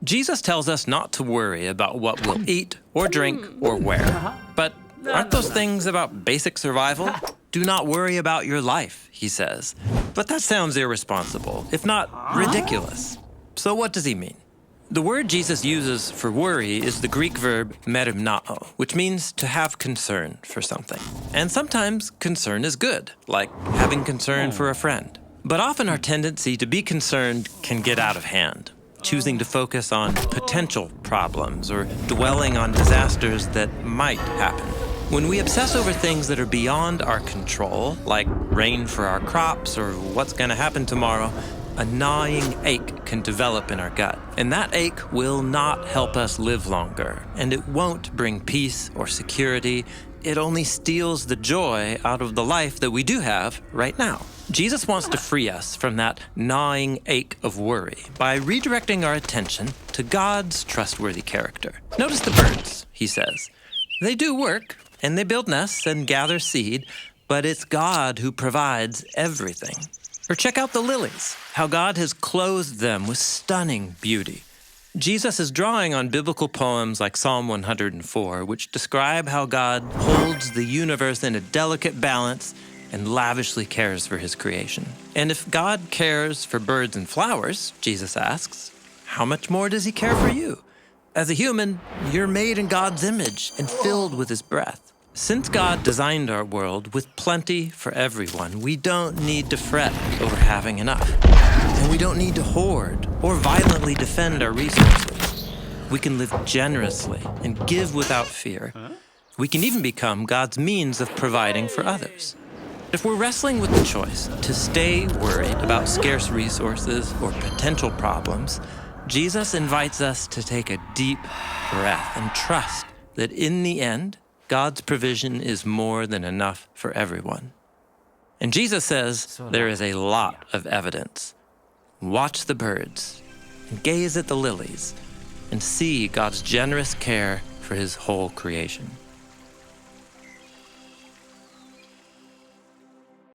Jesus tells us not to worry about what we'll eat or drink or wear. But aren't those things about basic survival? Do not worry about your life, he says. But that sounds irresponsible, if not ridiculous. So what does he mean? The word Jesus uses for worry is the Greek verb merimnao, which means to have concern for something. And sometimes concern is good, like having concern for a friend. But often our tendency to be concerned can get out of hand, choosing to focus on potential problems or dwelling on disasters that might happen. When we obsess over things that are beyond our control, like rain for our crops or what's going to happen tomorrow, a gnawing ache can develop in our gut. And that ache will not help us live longer, and it won't bring peace or security. It only steals the joy out of the life that we do have right now. Jesus wants to free us from that gnawing ache of worry by redirecting our attention to God's trustworthy character. Notice the birds, he says. They do work, and they build nests and gather seed, but it's God who provides everything. Or check out the lilies, how God has clothed them with stunning beauty. Jesus is drawing on biblical poems like Psalm 104, which describe how God holds the universe in a delicate balance and lavishly cares for his creation. And if God cares for birds and flowers, Jesus asks, how much more does he care for you? As a human, you're made in God's image and filled with his breath. Since God designed our world with plenty for everyone, we don't need to fret over having enough. And we don't need to hoard or violently defend our resources. We can live generously and give without fear. We can even become God's means of providing for others. If we're wrestling with the choice to stay worried about scarce resources or potential problems, Jesus invites us to take a deep breath and trust that in the end, God's provision is more than enough for everyone. And Jesus says there is a lot of evidence. Watch the birds and gaze at the lilies and see God's generous care for his whole creation.